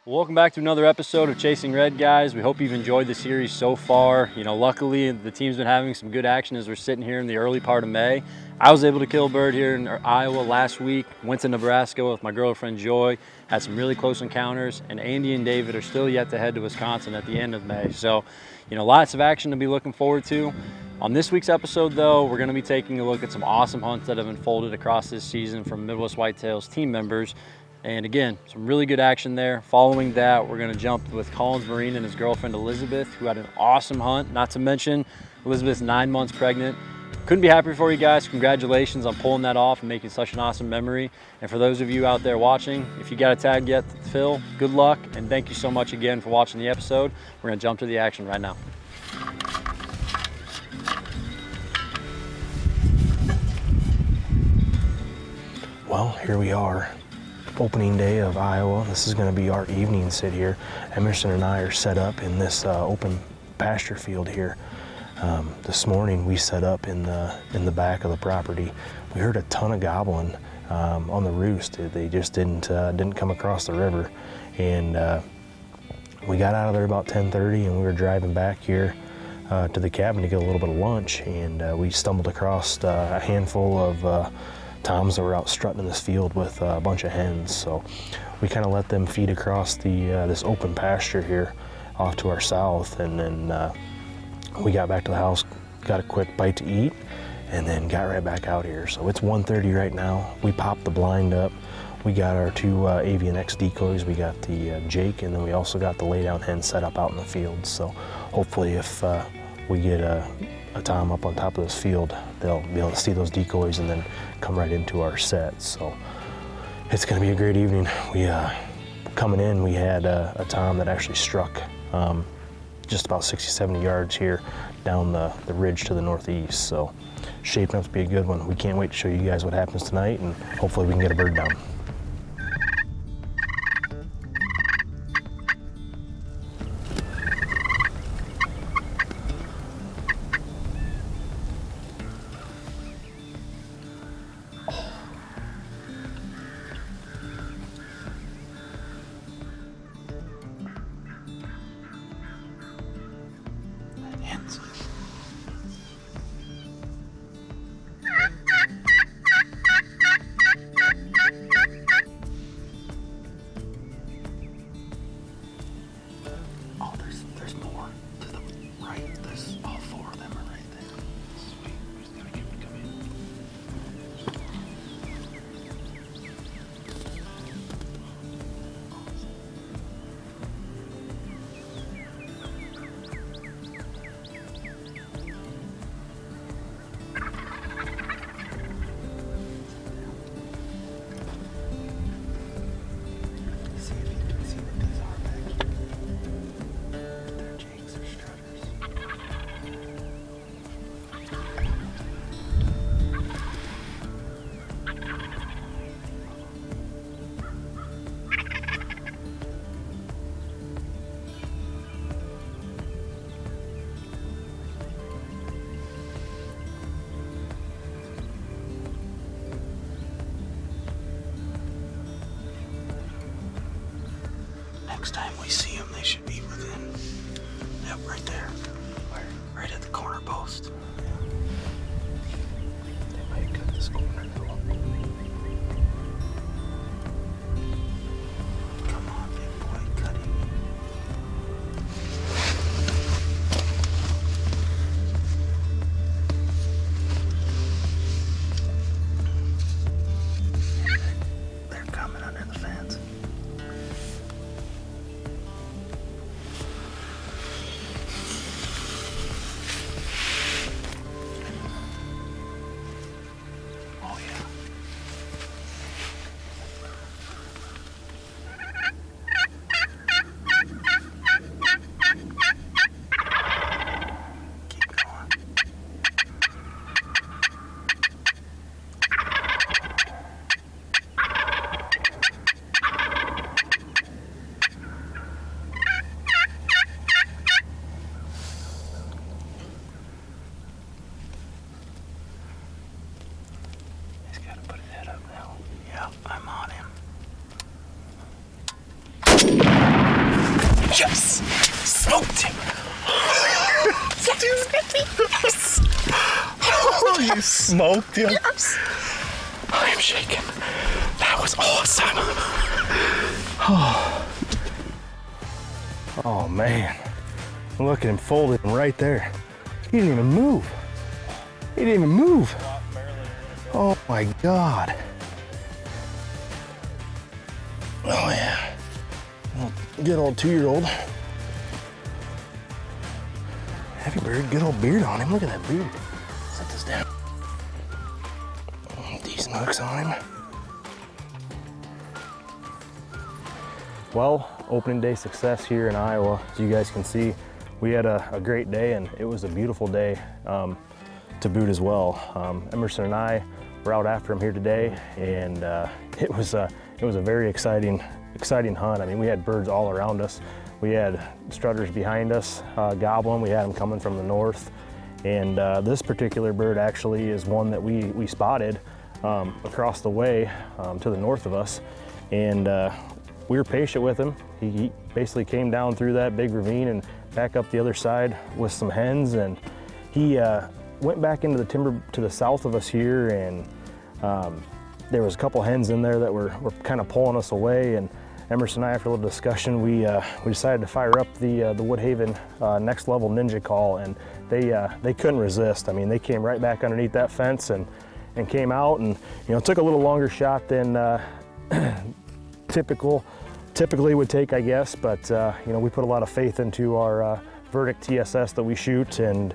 Welcome back to another episode of Chasing Red, guys. We hope you've enjoyed the series so far. You know, luckily the team's been having some good action as we're sitting here in the early part of May. I was able to kill a bird here in Iowa last week, went to Nebraska with my girlfriend Joy, had some really close encounters, and Andy and David are still yet to head to Wisconsin at the end of May. So, you know, lots of action to be looking forward to. On this week's episode, though, we're going to be taking a look at some awesome hunts that have unfolded across this season from Midwest Whitetail's team members. And again, some really good action there. Following that, we're going to jump with Collins Marine and his girlfriend Elizabeth, who had an awesome hunt. Not to mention, Elizabeth's 9 months pregnant. Couldn't be happier for you guys. Congratulations on pulling that off and making such an awesome memory. And for those of you out there watching, if you got a tag yet to fill, good luck. And thank you so much again for watching the episode. We're going to jump to the action right now. Well, here we are. Opening day of Iowa. This is going to be our evening sit here. Emerson and I are set up in this open pasture field here. This morning we set up in the back of the property. We heard a ton of gobbling on the roost. They just didn't come across the river, and we got out of there about 10:30, and we were driving back here to the cabin to get a little bit of lunch, and we stumbled across a handful of toms that were out strutting in this field with a bunch of hens. So we kind of let them feed across this open pasture here off to our south, and then we got back to the house, got a quick bite to eat, and then got right back out here. So it's 1:30 right now. We popped the blind up. We got our two Avian X decoys. We got the Jake, and then we also got the laydown hen set up out in the field. So hopefully if we get a tom up on top of this field, they'll be able to see those decoys and then come right into our set. So it's going to be a great evening. We coming in, we had a tom that actually struck just about 60-70 yards here down the ridge to the northeast. So shaping up to be a good one. We can't wait to show you guys what happens tonight, and hopefully we can get a bird down. Next time we see them, they should be within, yep, right there, right at the corner post. They might cut this corner though. Come on, big boy, cut it. They're coming under the fence. Yes! Smoked him! Yes! Oh, you smoked him! Yes! I am shaking. That was awesome. Oh man. Look at him folded him right there. He didn't even move. He didn't even move. Oh my God. Oh yeah. Good old 2-year-old. Heavy bird, good old beard on him. Look at that beard. Set this down. Decent hooks on him. Well, opening day success here in Iowa. As you guys can see, we had a great day, and it was a beautiful day to boot as well. Emerson and I were out after him here today, and it was a very exciting hunt. I mean, we had birds all around us. We had strutters behind us gobbling. We had them coming from the north, and this particular bird actually is one that we spotted across the way to the north of us, and we were patient with him. He basically came down through that big ravine and back up the other side with some hens, and he went back into the timber to the south of us here, and there was a couple hens in there that were kind of pulling us away, and Emerson and I, after a little discussion, we decided to fire up the Woodhaven Next Level Ninja Call, and they couldn't resist. I mean, they came right back underneath that fence and came out, and took a little longer shot than typically would take, I guess, but we put a lot of faith into our Verdict TSS that we shoot, and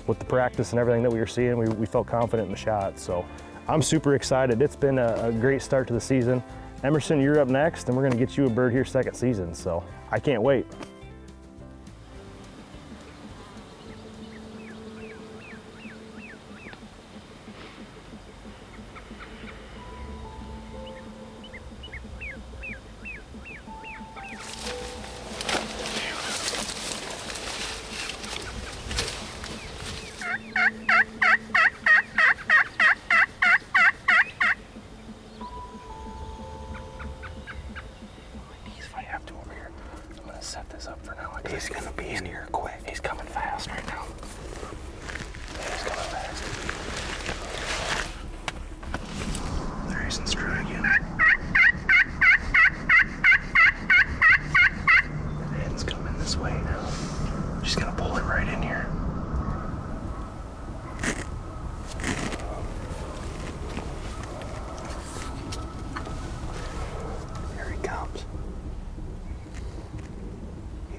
with the practice and everything that we were seeing, we felt confident in the shot. So I'm super excited. It's been a great start to the season. Emerson, you're up next, and we're gonna get you a bird here second season, so I can't wait. Set this up for now. He's gonna be in here quick. He's coming fast right now. He's coming fast. There he's in stride again. The hen's coming this way now. She's gonna pull it right in here. Here he comes.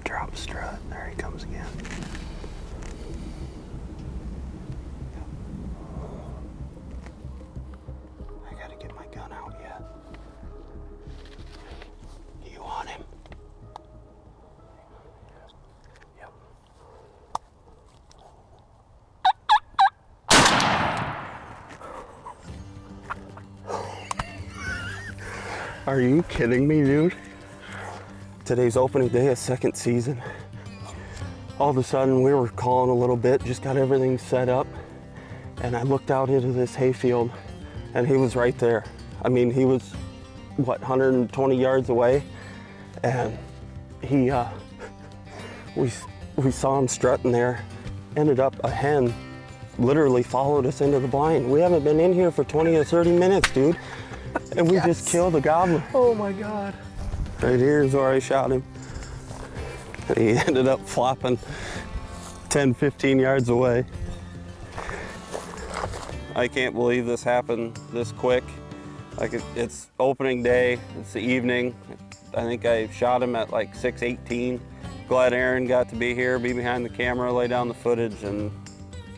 Drop strut. There he comes again. I gotta get my gun out yet. You want him? Yep. Are you kidding me, dude? Today's opening day of second season. All of a sudden we were calling a little bit, just got everything set up, and I looked out into this hayfield and he was right there. I mean, he was, what, 120 yards away, and we saw him strutting there. Ended up a hen literally followed us into the blind. We haven't been in here for 20 or 30 minutes, dude, and we just killed a gobbler. Oh my God. Right here is where I shot him. And he ended up flopping 10, 15 yards away. I can't believe this happened this quick. Like it's opening day, it's the evening. I think I shot him at like 6:18. Glad Aaron got to be here, be behind the camera, lay down the footage, and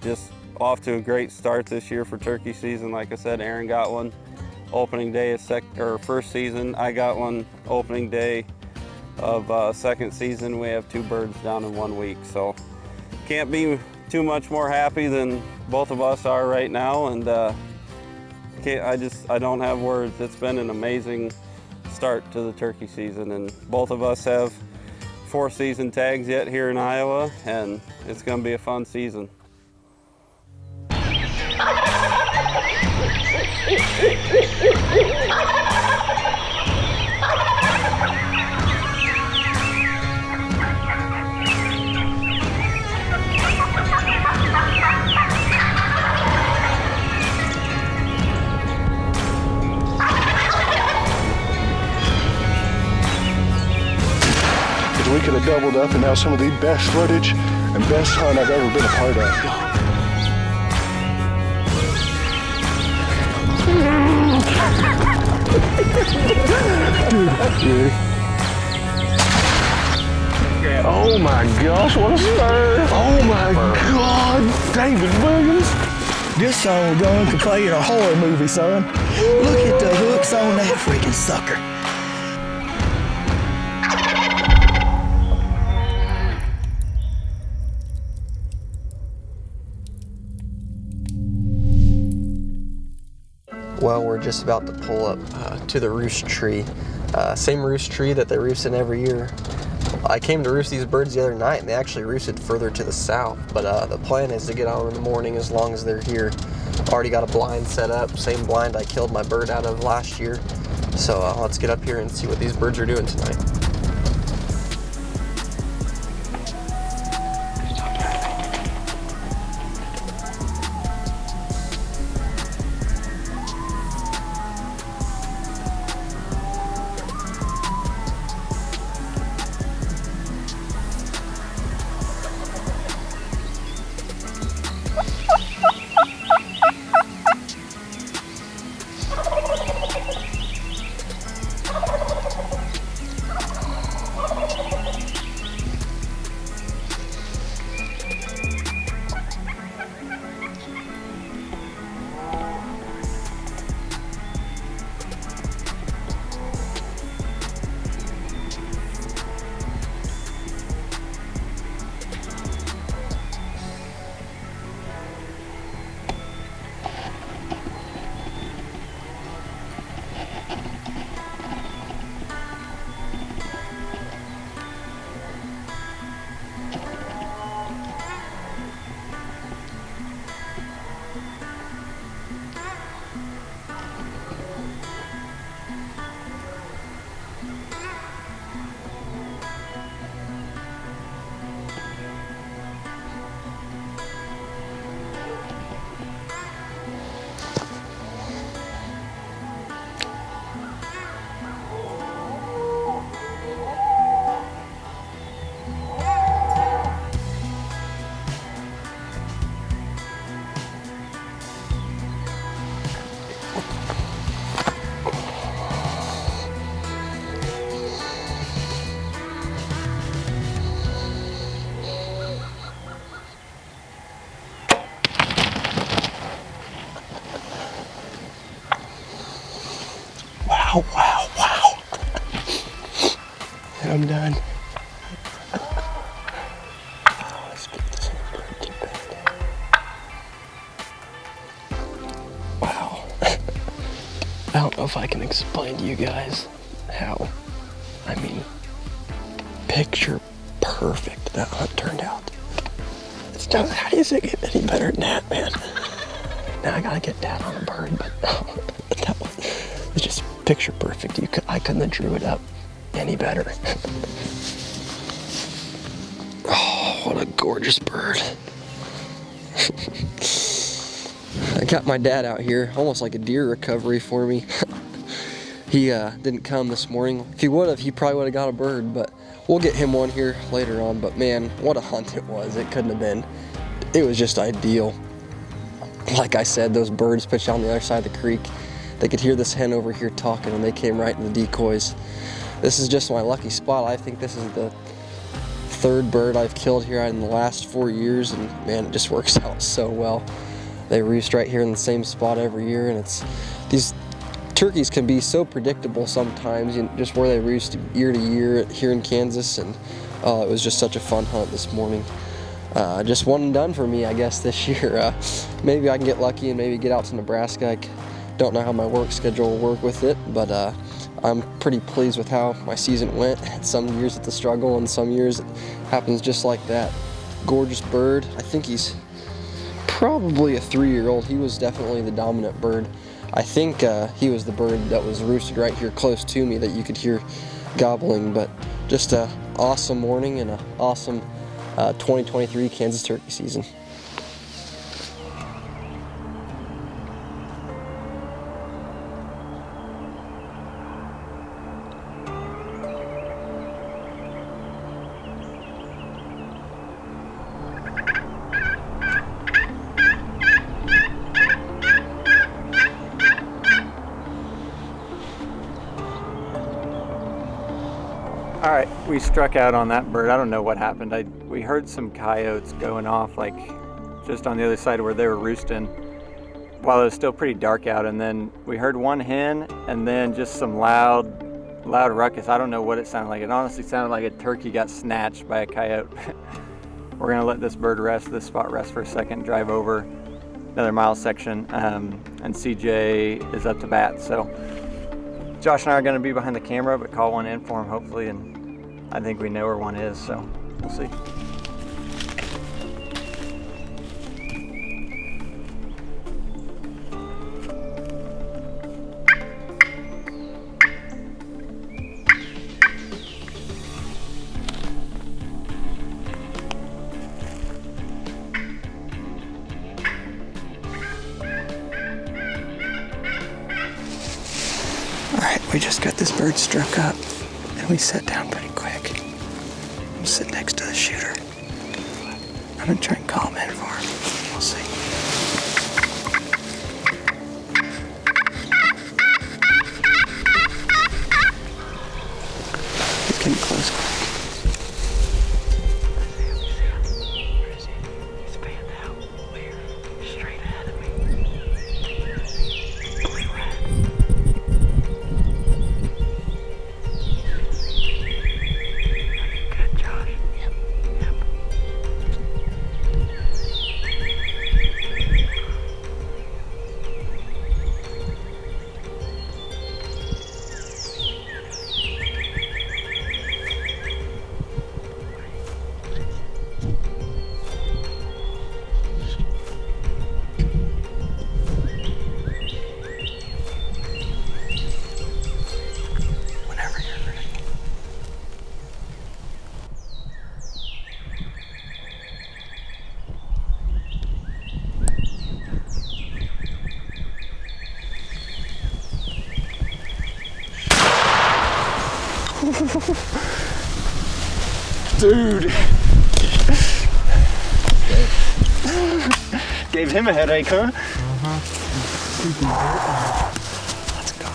just off to a great start this year for turkey season. Like I said, Aaron got one opening day of first season. I got one opening day of second season. We have 2 birds down in 1 week, so can't be too much more happy than both of us are right now, and I don't have words. It's been an amazing start to the turkey season, and both of us have 4 season tags yet here in Iowa, and it's going to be a fun season. because we could have doubled up and have some of the best footage and best hunt I've ever been a part of. Dude. Oh my gosh, what a spur! Oh my God, David Williams! This song gun could play in a horror movie, son. Look at the hooks on that freaking sucker. Well, we're just about to pull up to the roost tree. Same roost tree that they roost in every year. I came to roost these birds the other night and they actually roosted further to the south, but the plan is to get out in the morning as long as they're here. Already got a blind set up, same blind I killed my bird out of last year. So let's get up here and see what these birds are doing tonight. Wow. And I'm done. Let's get this bird to bed. Wow. I don't know if I can explain to you guys how, picture perfect that hunt turned out. It's not, how does it get any better than that, man? Now I gotta get Dad on a bird, but that one was just picture perfect. I couldn't have drew it up any better. Oh, what a gorgeous bird. I got my dad out here, almost like a deer recovery for me. He didn't come this morning. If he would have, he probably would have got a bird, but we'll get him one here later on. But man, what a hunt it was. It couldn't have been. It was just ideal. Like I said, those birds pitched on the other side of the creek. They could hear this hen over here talking and they came right in the decoys. This is just my lucky spot. I think this is the third bird I've killed here in the last 4 years, and man, it just works out so well. They roost right here in the same spot every year, and these turkeys can be so predictable sometimes, just where they roost year to year here in Kansas, and it was just such a fun hunt this morning. Just one and done for me, I guess, this year. Maybe I can get lucky and maybe get out to Nebraska. I don't know how my work schedule will work with it, but I'm pretty pleased with how my season went. Some years it's a struggle, and some years it happens just like that. Gorgeous bird. I think he's probably a 3-year-old. He was definitely the dominant bird. I think he was the bird that was roosted right here close to me that you could hear gobbling, but just an awesome morning and an awesome 2023 Kansas turkey season. right, we struck out on that bird. I don't know what happened. We heard some coyotes going off like just on the other side of where they were roosting while it was still pretty dark out, and then we heard one hen and then just some loud ruckus. I don't know what it sounded like. It honestly sounded like a turkey got snatched by a coyote. We're gonna let this bird rest, this spot rest for a second, drive over another mile section, and CJ is up to bat. So Josh and I are gonna be behind the camera, but call one in for him hopefully, and I think we know where one is, so we'll see. We just got this bird struck up, and we sat down pretty quick. I'm sitting next to the shooter. I'm gonna try and call him in for him. We'll see. He's getting close. Where is he? He's fanned out. Where? Straight ahead of me. Dude. Gave him a headache, huh? Let's go.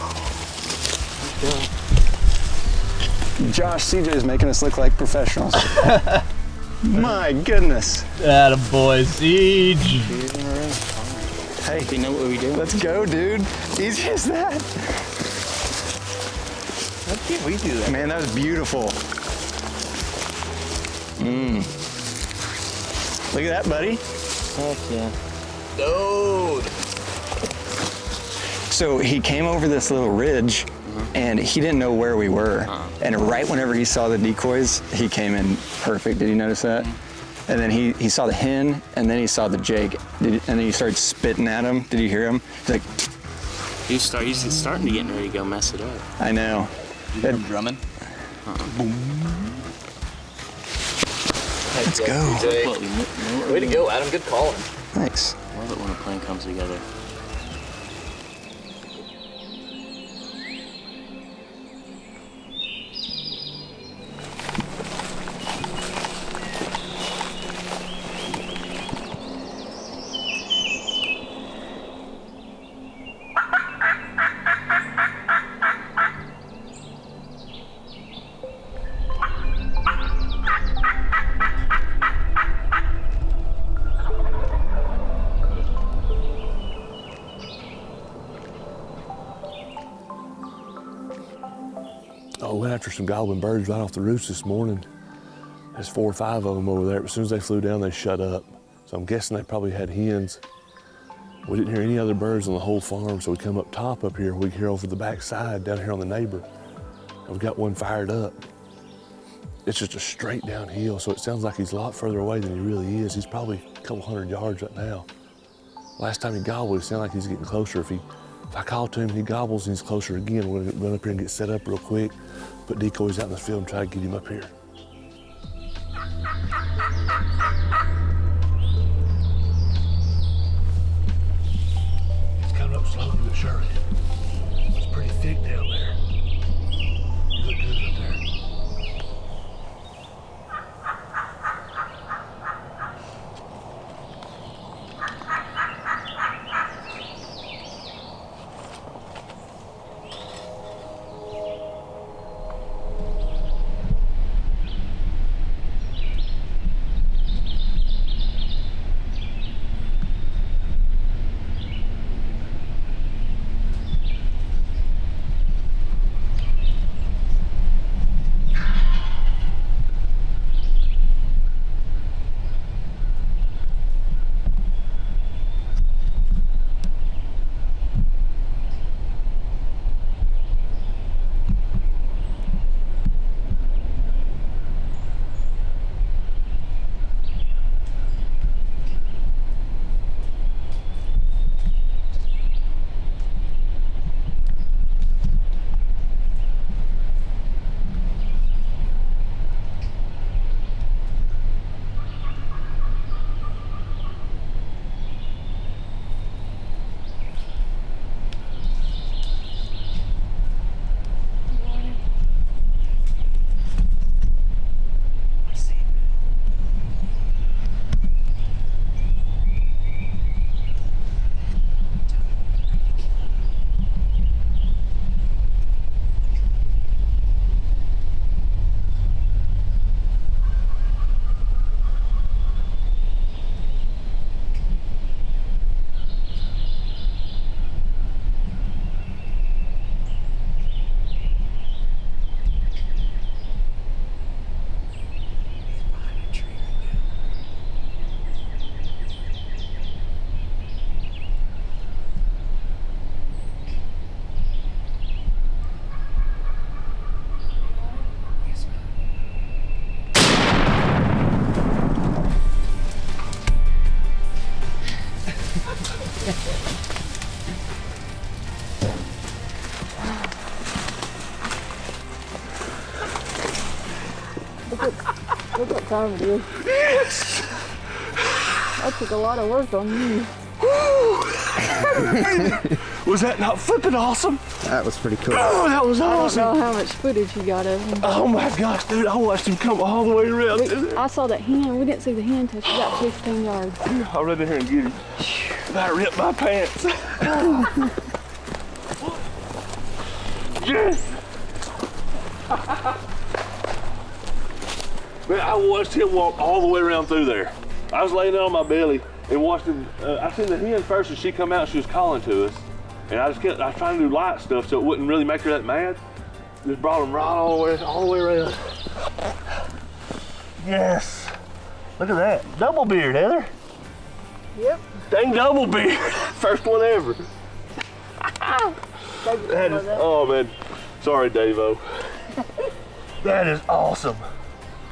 Josh, CJ's making us look like professionals. My goodness. Attaboy, Siege. Hey, We know what we do. let's go, dude. Easy as that. How can't we do that? Man, that was beautiful. Look at that, buddy. Heck yeah. Dude. So he came over this little ridge and he didn't know where we were. And right whenever he saw the decoys, he came in perfect. Did you notice that? And then he saw the hen and then he saw the jake. And then he started spitting at him. Did you hear him? He's like, He's starting to get ready to go mess it up. I know. You hear him drumming? Let's go. Way to go, Adam. Good calling. Thanks. I love it when a plan comes together. I went after some gobbling birds right off the roost this morning. There's 4 or 5 of them over there, but as soon as they flew down, they shut up. So I'm guessing they probably had hens. We didn't hear any other birds on the whole farm, so we come up top up here. We can hear over the back side down here on the neighbor. And we got one fired up. It's just a straight downhill, so it sounds like he's a lot further away than he really is. He's probably a couple hundred yards right now. Last time he gobbled, it sounded like he's getting closer. If I call to him and he gobbles and he's closer again, we're gonna run up here and get set up real quick, put decoys out in the field and try to get him up here. It's coming up slowly but surely. It's pretty thick down there. You look good up there. Look what time it is. Yes! That took a lot of work on you. Was that not flipping awesome? That was pretty cool. Oh, that was awesome. I don't know how much footage you got of him. Oh my gosh, dude, I watched him come all the way around. I saw that hand. We didn't see the hand touch about 15 yards. I'll run in here and get him. About ripped my pants. Yes! Man, I watched him walk all the way around through there. I was laying down on my belly and watched him. I seen the hen first, and she come out. She was calling to us, and I was trying to do light stuff so it wouldn't really make her that mad. Just brought him right all the way around. Yes. Look at that. Double beard, Heather. Yep. Dang double beard. First one ever. That is, oh man. Sorry, Dave-O. That is awesome.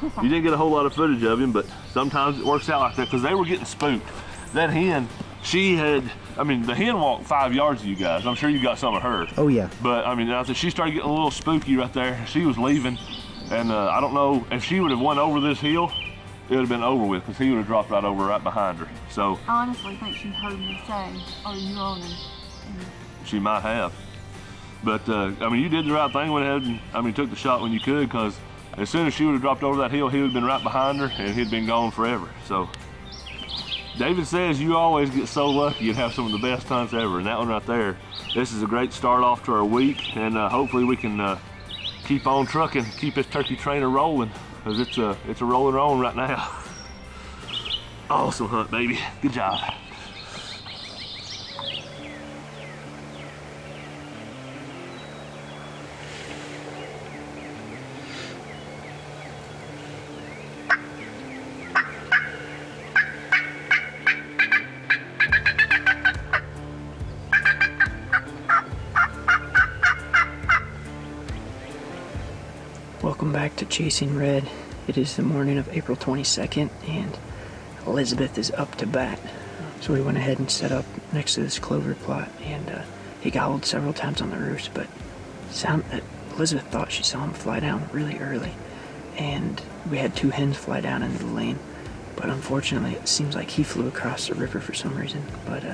You didn't get a whole lot of footage of him, but sometimes it works out like that because they were getting spooked. That hen, she had, I mean, the hen walked 5 yards of you guys. I'm sure you got some of her. Oh yeah. But I mean, after she started getting a little spooky right there, she was leaving. And I don't know if she would have went over this hill, it would have been over with because he would have dropped right over right behind her. So I honestly think she heard me say, "Are you on him?" she might have. But I mean, you did the right thing, went ahead and, I mean, took the shot when you could, because as soon as she would have dropped over that hill, he would have been right behind her and he'd been gone forever. So David says you always get so lucky and have some of the best hunts ever, and that one right there, this is a great start off to our week, and hopefully we can keep on trucking, keep this turkey trainer rolling, because it's a rolling on right now. Awesome hunt, baby. Good job. Welcome back to Chasing Red. It is the morning of April 22nd and Elizabeth is up to bat. So we went ahead and set up next to this clover plot, and he gobbled several times on the roost, but Elizabeth thought she saw him fly down really early, and we had two hens fly down into the lane, but unfortunately it seems like he flew across the river for some reason. But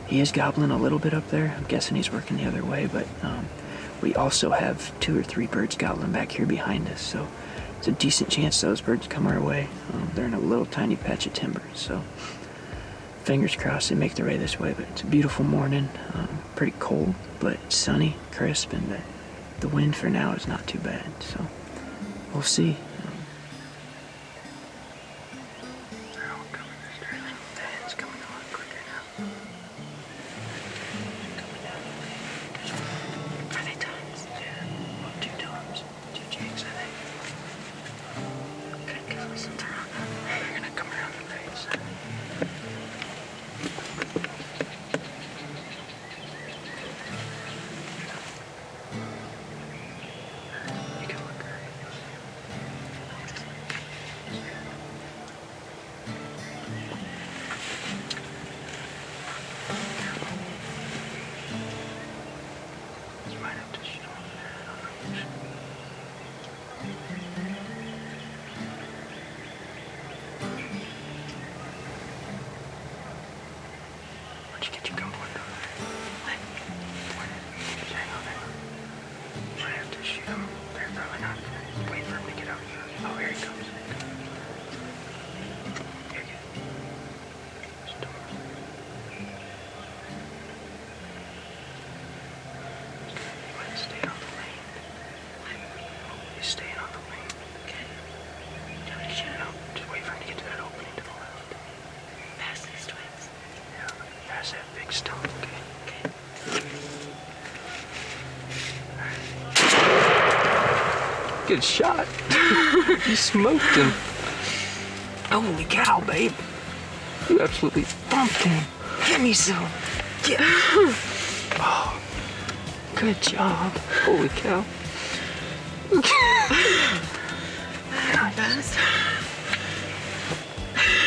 he is gobbling a little bit up there. I'm guessing he's working the other way, but we also have 2 or 3 birds gobbling back here behind us, so it's a decent chance those birds come our way. They're in a little tiny patch of timber, so fingers crossed they make their way this way. But it's a beautiful morning, pretty cold, but sunny, crisp, and the wind for now is not too bad, so we'll see. Good shot. You smoked him. Holy cow, babe. You absolutely thumped him. Give me some. Yeah. Oh, good job. Holy cow.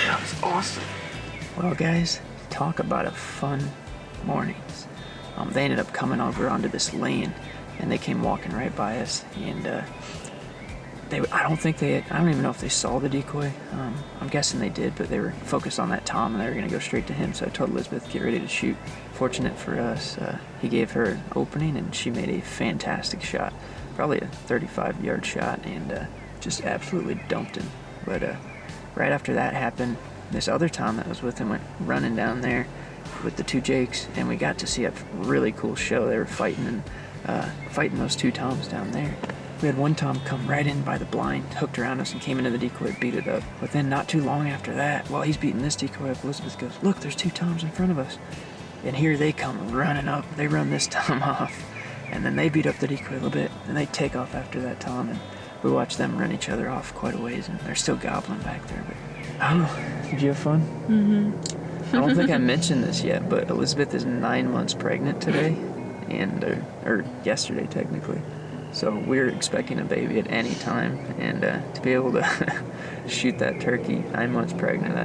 That was awesome. Well, guys, talk about a fun mornings. They ended up coming over onto this lane, and they came walking right by us, and I don't even know if they saw the decoy. I'm guessing they did, but they were focused on that tom and they were going to go straight to him. So I told Elizabeth, get ready to shoot. Fortunate for us, he gave her an opening and she made a fantastic shot. Probably a 35-yard shot, and just absolutely dumped him. But right after that happened, this other tom that was with him went running down there with the two jakes, and we got to see a really cool show. They were fighting those two toms down there. We had one tom come right in by the blind, hooked around us, and came into the decoy, beat it up. But then not too long after that, while he's beating this decoy up, Elizabeth goes, look, there's two toms in front of us. And here they come running up. They run this tom off, and then they beat up the decoy a little bit, and they take off after that tom, and we watched them run each other off quite a ways, and they're still gobbling back there. But I don't know. Did you have fun? Mm-hmm. I don't think I mentioned this yet, but Elizabeth is 9 months pregnant today, and or yesterday technically. So we're expecting a baby at any time, and to be able to shoot that turkey 9 months pregnant,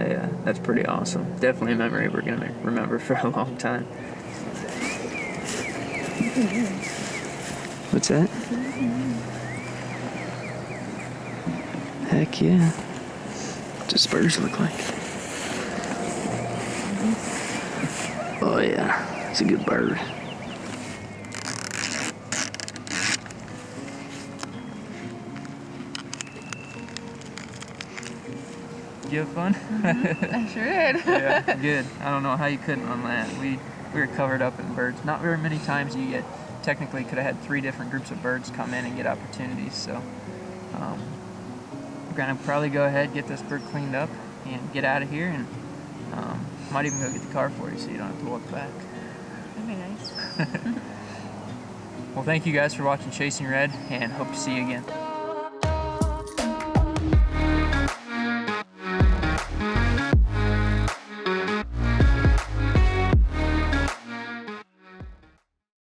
that's pretty awesome. Definitely a memory we're gonna remember for a long time. What's that? Heck yeah. What's the spurs look like? Oh yeah, it's a good bird. You have fun? I sure did. Yeah, good. I don't know how you couldn't on that. We were covered up in birds. Not very many times you get, technically could have had 3 different groups of birds come in and get opportunities. So we're gonna probably go ahead, get this bird cleaned up and get out of here, and might even go get the car for you so you don't have to walk back. That'd be nice. Well, thank you guys for watching Chasing Red, and hope to see you again.